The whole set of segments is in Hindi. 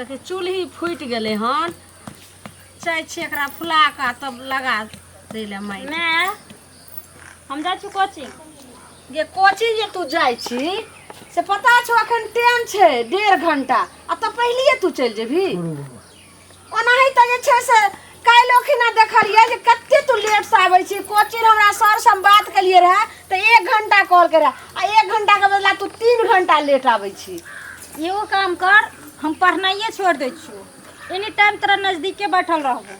देखे चूल्ही फूट गए हन चाहे छी एकरा फुला का तब लगा देले माई मैं हम जा छु कोचिंग ये कोचिंग जे तू जाई छी से पता छो अखन टाइम छे 1.5 घंटा आ तो पहलिए तू चल जेबी ओनाही त जे छे से काल्हि ओखिना देखलिए जे कत्ते तू लेट से आबै छी कोचिंग हमरा सर से हम बात कलिए रहे त 1 घंटा कॉल करे आ 1 घंटा के बदला तू 3 घंटा लेट आबै छी। एगो काम कर हम पढ़नाइए छोड़ दे छियो एनी टाइम तेरा नजदीके बैठल रहबो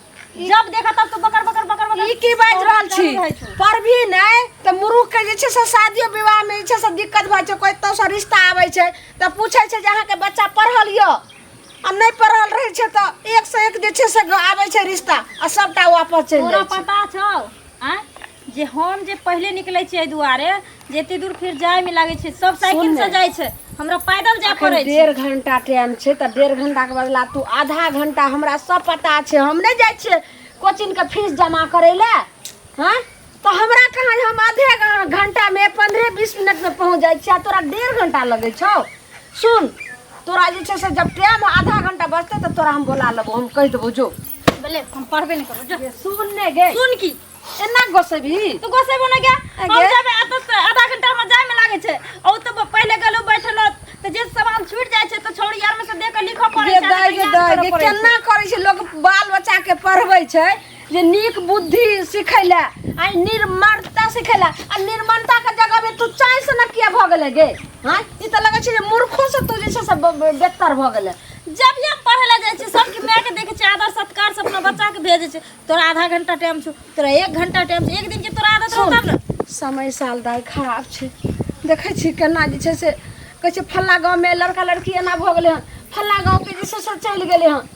जब देखा तब तो बकर बकर बकर बकर ई की बात रहल छी पर भी नहीं त मुरुख के जे छे से शादी विवाह में जे छे से दिक्कत भ छै कोई तो से रिश्ता आबै छै त पूछै छै जे अहाँ के बच्चा पढ़ल य आ नहीं पढ़ल रहे छै त एक से एक जे छे से आबै छै रिश्ता आ सबटा वापस चल तोरा जाय छै। पता छौ आ जे हम जे पहले निकलै छी दुआरे जेते दूर फिर जाय में लागे छै सब साइकिल से जाय छै हमरा पैदल जाय पड़ै छै 1.5 घंटा टाइम छै त 1.5 घंटा के बदला तू आधा घंटा हमरा सब पता छै हम नहीं जाय छियै कोचिंग के फीस जमा करे ले हां तो हमरा कहां हम आधे घंटा में 15-20 मिनट में पहुंच जाय छियै तोरा 1.5 घंटा लगे छौ। सुन तोरा जे छै से जब टाइम आधा घंटा बचते त तोरा हम बोला लेबो हम कह देबो जो बोले हम पढ़बे नहीं करो जो सुन ने गे सुन की एना गोसेबी तू गोसेबो ना गया हम जाबे आधा घंटा में जाय में लागे छै औ तो पहले गलो बैठल त जे सवाल छूट जाय छै त छोड़ यार में से देख के लिखो पड़े छै केना करे छै लोग बाल बच्चा के पढ़बै छै जे नीक बुद्धि सिखैला आ निर्ममता सिखैला आ निर्ममता के जगह में तू चाय से न किया भ गेले गे हां ई त लगे छै जे मूर्खों से तू जे छै सब बेहतर भ गेले जब ये पढ़े ला जाय छै सब के माय के देखे छै आदर सत्कार से अपना बच्चा के भेजे छै तोरा आधा घंटा टाइम छ तोरा 1 घंटा टाइम छ एक दिन के तोरा आदत रहत न समय साल दाई खराब छै देखे छी केना जे छै से कहै छै फल्ला गांव में लड़का लड़की एना भ गेले हन फल्ला गांव के जे छै से चल गेले हन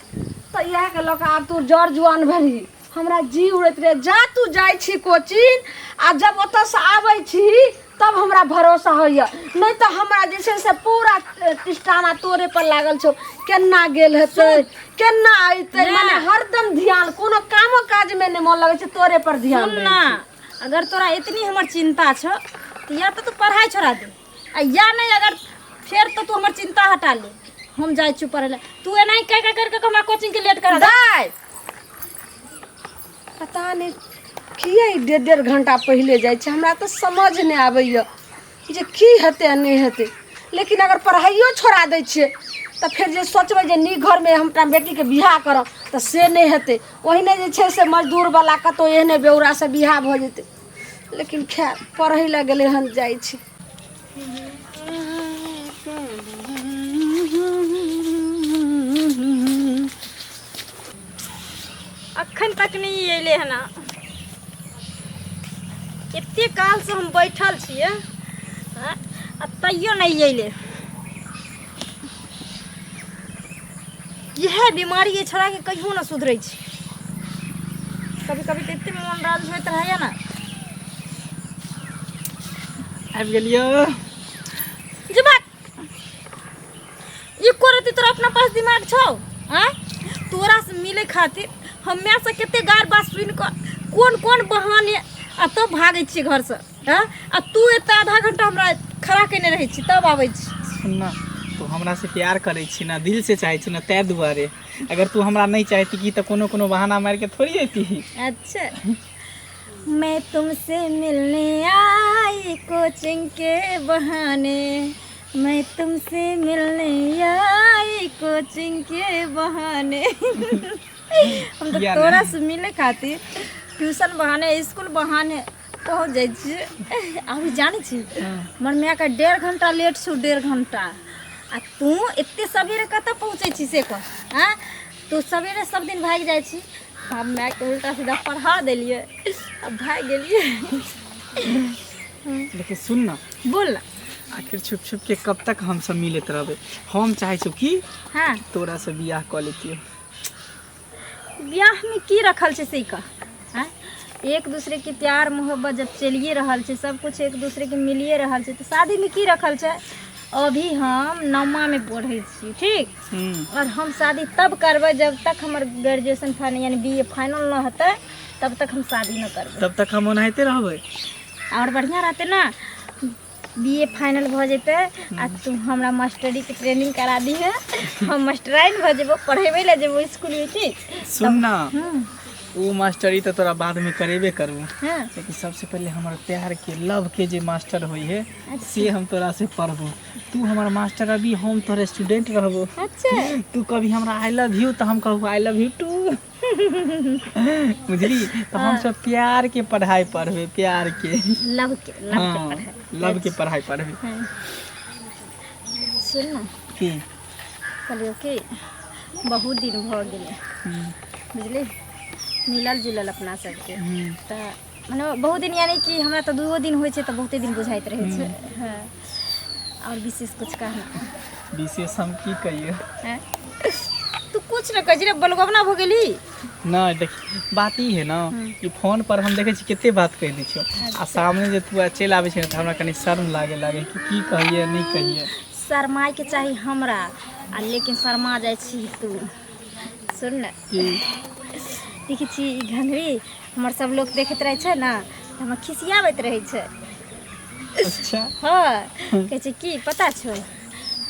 त इहा के लोग आब तू जड़ जुआन भरी हमरा जी उड़त रे जा तू जाय छी कोचिंग आ जब ओत से आबै छी तब हमरा भरोसा होइया नहीं तो हमरा जे छै से पूरा टिस्टाना तोरे पर लागल छौ केना गेल हेतै केना आइतै माने हरदम ध्यान कोनो कामो काज में नहीं मन लगे छै तोरे पर ध्यान सुन ना अगर तोरा इतनी हमर चिंता छ त या तो तू पढ़ाई छोड़ा दे आ या नहीं अगर फिर तो तू हमर चिंता हटा ले हम जाय छु पढ़े ला तू एना कह करके हमरा कोचिंग के लेट करा दाई पता नहीं किए 1.5 घंटा पहले जाय छै हमरा तो समझ नहीं आबैया जे की हेतै नहीं हेतै लेकिन अगर पढ़ाइयो छोड़ा दै छियै त फिर जे सोचबै जे नी घर में हम अपना बेटी के बियाह करब त से नहीं हेतै ओहिने जे छै से मजदूर वाला कतो एहने बेउरा से बियाह भ जेतै लेकिन खैर पढ़ै ला गेले हन जाय छी। अखन तक नहीं अइले है ना एते काल से हम बैठल छिए आ तैयो नहीं अइले यह बीमारी ये छोड़ा के कहियो ना सुधरै छै कभी कभी तो एते मन राज होइत रहैया ना आबि गेलियो जबाक ये करती तोरा अपना पास दिमाग छौ हां तोरा से मिले खातिर हम्मे से केते गार बात सुन के कोन कोन बहाने आ तब भागे छी घर से हां आ तू एते आधा घंटा हमरा खड़ा केने रहै छी तब आबै छी। सुन ना तू हमरा से प्यार करे छी ना दिल से चाहे छी ना तै दुआरे अगर तू हमरा नहीं चाहती की त कोनो कोनो बहाना मार के थोड़ी आती। अच्छा मैं तुमसे मिलने आई कोचिंग के बहाने मैं तुमसे मिलने आई कोचिंग के बहाने हम तो तोरा से मिले खातिर ट्यूशन बहाने स्कूल बहाने पहुँच जाए छी अभी जानी छी हमर माय का 1.5 घंटा लेट छौ 1.5 घंटा आ तू एते सवेरे कत पहुँचे छी से कह हां तू सवेरे सब दिन भाग जाए छी हम माय के उल्टा सीधा पढ़ा देलिए अब भाग गेलिए। लेकिन सुन ना बोल ना आखिर छुप छुप के कब तक हम सब मिलत रहबे हम चाहे छी कि हां तोरा से बियाह क लेतियो ब्याह में की रखल छै से का हां एक दूसरे के प्यार मोहब्बत जब चलिए रहल छै सब कुछ एक दूसरे के मिलिए रहल छै तो शादी में की रखल छै अभी हम 9मा में पढ़े छी ठीक और हम शादी तब करबै जब तक हमर ग्रेजुएशन फाइनल यानी बीए फाइनल न होतै तब तक हम शादी न करबै तब तक हम ओनाहिते रहबै और बढ़िया रहते ना बीए फाइनल भ जेतै आ तू हमरा मास्टरी के ट्रेनिंग करा दी है, हम मास्टराइन भ जेबो, पढ़ेबे ले जेबो स्कूल में की। सुन ना, वो मास्टरी तो तोरा बाद में करेबे करू, हाँ लेकिन सबसे पहले हमारे प्यार के लव के जे मास्टर होई है अच्छा। से हम तोरा से पढ़बो। तू हमारा मास्टर अभी, हम तोरे स्टूडेंट रहबो। अच्छा तू कभी हमरा आई लव यू तो हम कहबो आई लव यू टू। बुझली? तो हम सब प्यार के पढ़ाई पढ़बे, प्यार के, लव के हाँ पढ़ाई। लव के पढ़ाई पढ़बे। हाँ। सुन ना, की कहलियो कि बहुत दिन भ गेलै, बुझली, मिलल जुलल अपना सबके, तऽ मने बहुत दिन, यानी कि हमरा तऽ 2 दिन होइ छै तऽ बहुते दिन बुझाइत रहै छै। हाँ, और विशेष कुछ कहना? विशेष हम की कहिए? हाँ? तू कुछ न कह रे, बलगवना भ गेली। ना देख, बात ई है ना कि फोन पर हम देखे छी केते बात कह दै छियो, आ सामने जे तू चलि आबै छै त हमरा कनी शर्म लागे कि की कहिए नहीं कहिए। शर्माए के चाही हमरा, आ लेकिन शर्मा जाइ छी तू। सुन न, देखै छी ई घंघरी हमर सब लोग देखैत रहै छै ना, तऽ हमरा खिसियाबैत रहै छै। अच्छा हाँ, कहै छै की पता छौ,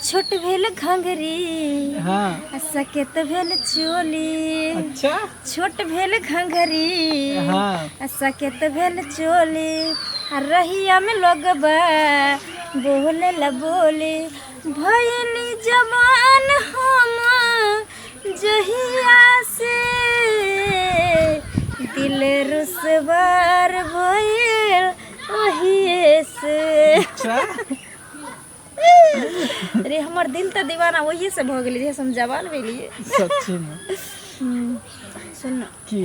छोट भेल घंघरी, हाँ सकेत भेल चोली। अच्छा छोट भेल घंघरी, हाँ सकेत भेल चोली, रहिया में लोगबा बोले ला बोली, भइली जवान हम जहिया से, दिल रुसवार भइल ओहिए से। अच्छा रे हमर दिल तो दीवाना वही से भ गेली, हम जवान भेलिए। सच्ची में? सुन न, की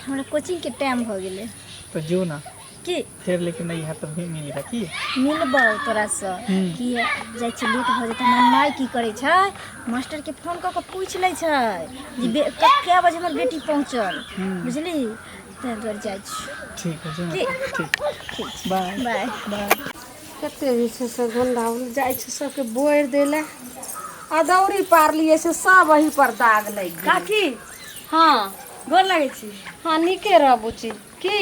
हमरा कोचिंग के टाइम भ गेलै, तो जो ना की फिर, लेकिन नहीं है तब भी मिलेगा की मिलबौ तोरा से। की जाइ छै लेट भ जेतै, हमर माय की करै छै, मास्टर के फोन क के पूछ लै छै जे कए बजे हमर बेटी पहुँचल, बुझली, तै दुआरे जाइ छी। ठीक है, जो ना। ठीक। ठीक, बाय बाय बाय। कते जे छै से गंदा जाइ छै सबके बोरि दै लए, अदौरी पारलिए से सब वही पर दाग लागि गेल। काकी हाँ गोर लागै छी। हाँ, नीके रह बुची। की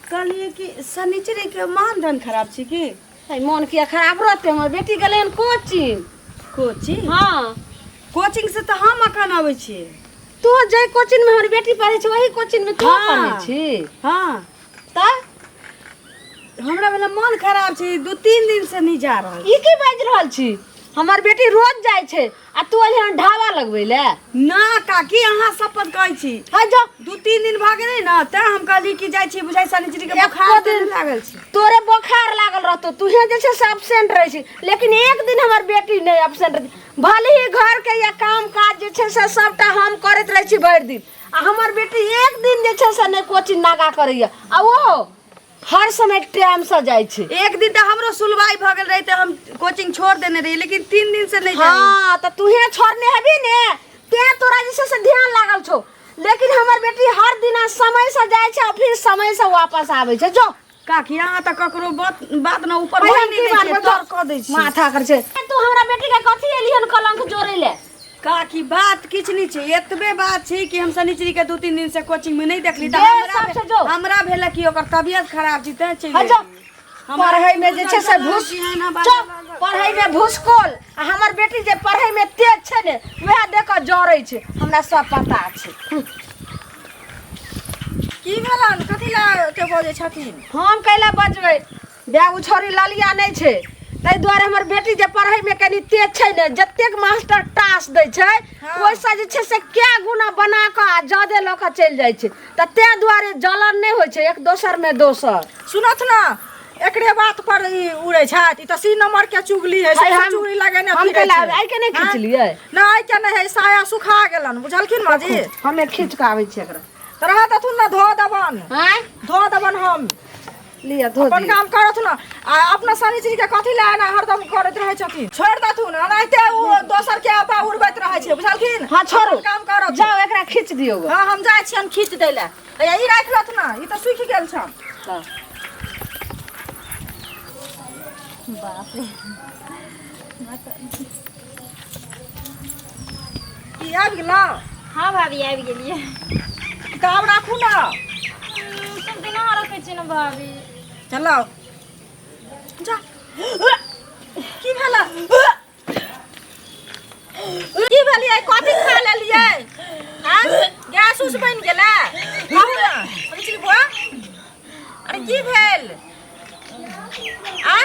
कहलिए कि शनिचरी के मानधन खराब छी की? है मन किया खराब रहते, हमर बेटी गेलै हन कोचिंग। कोचिंग? हाँ, कोचिंग से तो हम अखन आबै छियै। तू जे कोचिंग में हमर बेटी पढ़े छै वही कोचिंग में तू हाँ। पढ़े छी? हाँ, त हमरा वाला मन खराब छै, 2-3 दिन से नहीं जा रहल। ई की बाजि रहल छी? हमर बेटी रोज जाइ छै आ तू अलिहन ढाबा लगबै ले? ना काकी, अहाँ शपथ कहै छी। है जो 2-3 दिन भ गेलै ना, त हम कहली कि जाइ छी, बुझाइ शनिचरी के एको बुखार दिन लागल छै। तोरे बोखार लागल रहतो, तुहे जे छै से एब्सेंट रहे छी, लेकिन एक दिन हमर बेटी नहीं एब्सेंट रहे। भले ही घर के या काम काज जे छै से सबटा हम करैत रहे छी भरि दिन, आ हमर बेटी एक दिन जे छै से नहीं कोचिंग नागा करैया, आ वो हर समय टाइम से जाइ छै। एक दिन तो हमरो सुलवाई भ गेल रही, तो हम कोचिंग छोड़ देने रही, लेकिन 3 दिन से नहीं जा रही। हाँ, तो तुहे छोड़ने हबी ने, ते तोरा जे छै से ध्यान लागल छौ, लेकिन हमर बेटी हर दिन समय से जाइ छै और फिर समय से वापस आबै छै। जो काकी, अहाँ त ककरो बात ना ऊपर भैया होय नहीं की दै छियै, बात डर क दै छी। माथा कर छै। तू हमरा बेटी के कथी एलिहन कलंक जोड़ै ले? काकी बात किछ नहीं छै, एतबे बात छै कि हम शनिचरी के 2-3 दिन से कोचिंग में नहीं देखली, त जे सबसे जो। हमरा भेल कि ओकर तबियत खराब छी, त चलि है जो गेली। पढ़ाई में जे छै से घुस पढ़ाई में घुसकोल, आ हमर बेटी जे पढ़ाई में तेज छै ने, वह देख के जरै छै, हमरा सब पता छै। की भेलन, कथी ला के बजै छथिन? हम कैला बजबै, बैग छोरी ललिया नहीं छै, ताहि दुआरे हमर बेटी जे पढ़ाई में कनी तेज छै ने, जतेक मास्टर टास्क दै छै ओइसे जे छै से क्या गुना बना के आ जादे ल के चलि जाइ छै, त ते दुआरे जलन नहीं होइ छै एक दोसर में दोसर। सुनत ना, एकरे बात पर ई उड़ै छथि, ई त सी नंबर के चुगली है, से चुगली लगेने हम फिरै कैला छै। आई के नहीं खींचलिए? ना आई के नहीं है, साया सुखा गेलन, बुझलखिन माजी? हमे खींच के आबै छी एकरा। तरह तथुन ना धो दबन, हैं धो दबन हम। लिया धो अपन दी। काम करत ना, आ अपना शनिचरी के कथी ला ना हरदम करैत रहै छथिन। छोड़ दथुन, अनाइते उ दोसर के आपा उड़बैत रहै छै, बुझलखिन? हाँ छोड़ो, अपन काम करत। जाओ एकरा खींच दियो। हाँ, हम जाइ छियन खींच दै ले। ई राख लत ना, ई त सुखि गेल छ। बाप रे, ई आबि गेल ना? हाँ भाभी आबि गेलिए। किताब राखू ना। सब दिन रखे छी ना भाभी। चलो जा। लिए कथी खा लेलिए हां गैस उस बन गेला कहू ना बोली बुआ अरे की भेल आ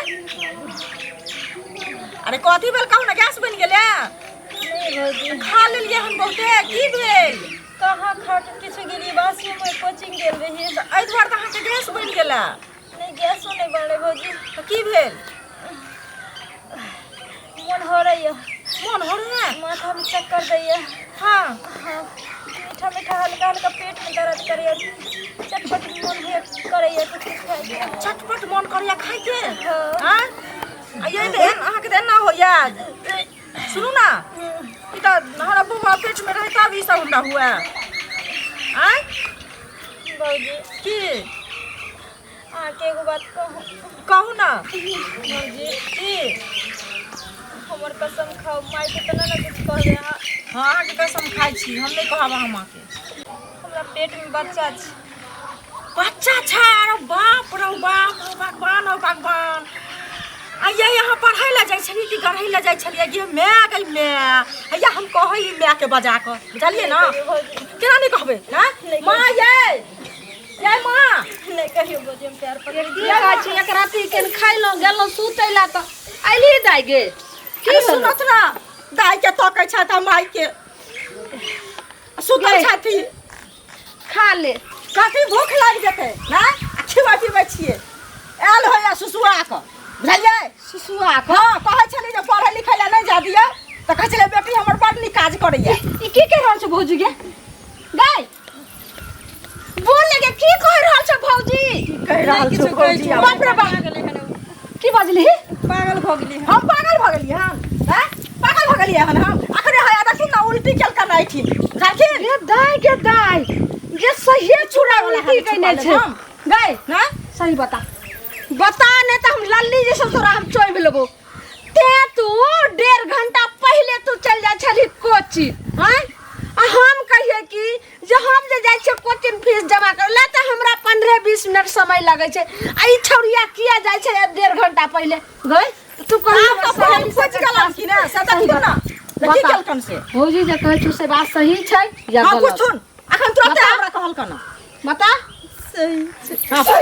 अरे कथी भेल कहू ना गैस बन गेला खा लेलिए हम बहुते की भेल कहाँ खा के किछु गेली बासी में कोचिंग गेल रही एहि दुआरे अहाँ के गैस बन गेला नहीं गैसो नहीं बनले भौजी तो की भेल मन हो रही है मन हो रहा है माथा में चक्कर दैया हाँ हाँ मीठा मीठा हल्का हल्का पेट में दर्द करे चटपट मन भी करे तो कुछ खाए के चटपट मन करिया खाए के हाँ। हाँ ये देन अहाँ के देन ना हो याद सुनू ना ई तो हमारा बुआ पेट में रहे तब ई सब हमरा हुआ आय भौजी की आके एगो बात कहू ना भौजी की हमर कसम खाओ माई के तना ना कुछ कह दे हाँ अहाँ के कसम खाई छी हम नहीं कहब अहाँ के हमरा पेट में बच्चा छै बच्चा छै अरे बाप रे भगवान आइया यहाँ पढ़ाई ला जाए छलिए कि गढ़ई ला जाए छलिए गे मैं गई मैं आइया हम कहै ई मैं के बजा कर बुझलिए ना केना नहीं कहबे ना माँ ये माँ नहीं कहियो भौजी हम प्यार पर ये गाछ एक राती के खाइलो गेलो सुतैला त आइली दाइ गे की सुनत ना दाई के तकै छ त माई के सुतै छथि खा ले कथी भूख लाग जेतै ना खिबा पिबै छियै आयल होया सुसुआ क बुझलिए सुसुआ क हाँ कहै छली जे पढ़ै लिखै ला नहीं जा दियो त कहै छलै बेटी हमर बड़ नीक काज करैया ई की कह रहल छ भौजी गे गाय बोल लगे की कह रहल छ भौजी कह रहल छ भौजी बाप रे बाप की बाजली पागल भ गेली हम पागल भ गेली हम हैं पागल भ गेली हम अखने है देखी ना उल्टी केल का नहीं थी देखी गे दाइ जे सही चूड़ा वाला की कहने छै गाय ना सही बता ने तो हम लल्ली जैसे तोरा हम चोइब लेबो ते तू 1.5 घंटा पहले तू चल जा छली कोचिंग हैं आ हम कहिए कि जे हम जे जाय छै कोचिंग फीस जमा कर ला त हमरा 15-20 मिनट समय लगे छै आ ई छौरिया किया जाय छै 1.5 घंटा पहले गई तू कहियो आप तो पहले खोज गलम की ना सदा की ना देखी केलकन से भौजी जे कहै छु से बात सही छै या हां गलत सुन अखन तुरंत बता। हमरा कहल कना बता सही हां सही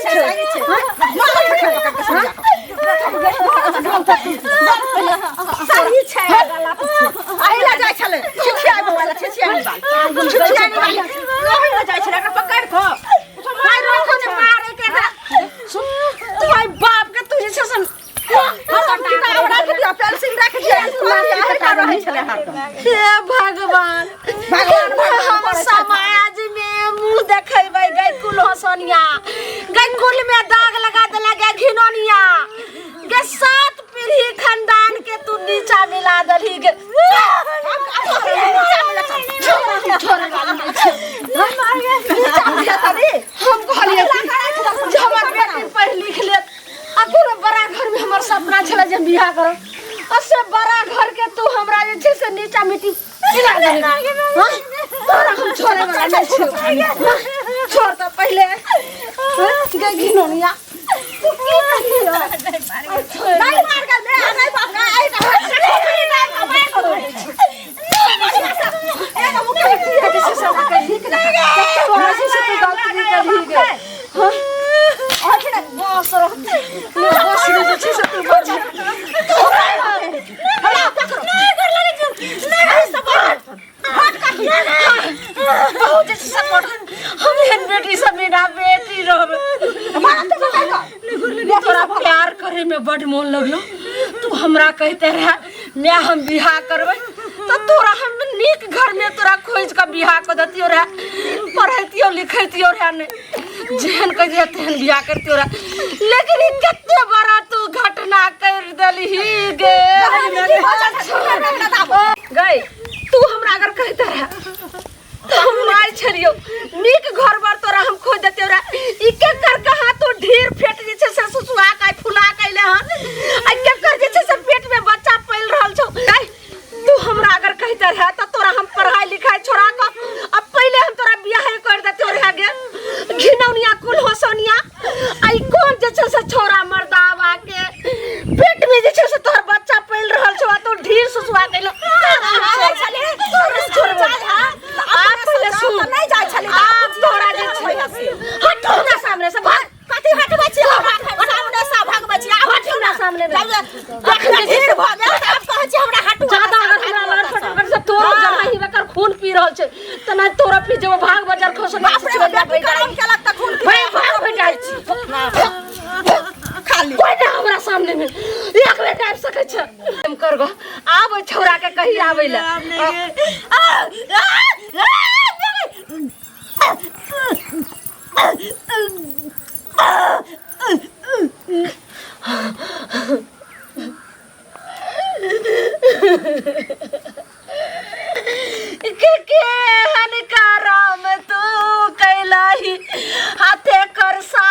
छै सही छै गलत आइला जाय छले छिछिया वाला छिछिया निकाल छिछिया निकाल कहि जाय छले का पकड़ को मार रखो ने मारे के सुन तू भाई बाप के तुझे छसन किताब रख दिया पेंसिल रख दिया हे भगवान हम समाज में मुंह देखेबै गई कुल हसनिया गई कुल में दाग लगा देला गई घिनोनिया गे 7 पीढ़ी खानदान के तू नीचा मिला दली गे हम कहलिए कि हमर बेटी पढ़ लिख ले अकुल बड़ा घर में हमर सपना छला जे बियाह करब उससे बड़ा घर के तू हमरा जे छै से नीचा मिट्टी मिला दे हां तोरा हम छोड़े वाला नहीं छी छोड़ तो पहले गे घिनोनिया तू की कहियो नहीं मार गल मैं नहीं बाप ना आई ना मैं करो एगो मुके कैसे सब कर दी कते बड़ा से तू गलती कर दी गे हां और फिर बस बस जे छै से तू बच हला पकड़ो नहीं कर लगे नहीं सब हट का हो जे सपोर्ट हम हेन बेटी सब मेरा बेटी रहबे हमारा तो बताएगा तोरा प्यार करे में बड़ मन लगलो तू हमरा कहते रह मैं हम बियाह करबै तो तोरा हम नीक घर में तोरा खोज के बियाह कर दतियो रे पढ़ैतियो लिखैतियो रे ने जेहन कह जे तेहन बियाह करतियो रे लेकिन ई कते बड़ा तू घटना कर देलही गे गई तू हमरा अगर कहते रह तो हम मार छलियो नीक घर बार तोरा हम खोज देते रे ई के कर कहा तू ढेर फेट जे छै से सुसुआ के फुला कैले हन आ के कर जे छै से पेट में बच्चा पैल रहल छौ तू हमरा अगर कहते रह त तोरा हम पढ़ाई लिखाई छोड़ा के अब पहले हम तोरा बियाह कर देते रह गे घिनौनिया कुल होसनिया आई कौन जे छै से छोरा मर्दा सामने में ढेर भ गेल आप कहै छी हमरा हटू ज्यादा अगर हमरा लड़ फटक से तोरो जमा ही बेकर खून पी रहल छै त नहीं तोरा पी जब भाग बाजार खस बाप रे बेटी करम केलक त खून भाई भाग भेटाइ छी खाली कोई ना हमरा सामने में एक बेर टाइप सकै छ हम करगो आब छोरा के कही आबै ले के हनकारम तू कैलाही हाथे कर सा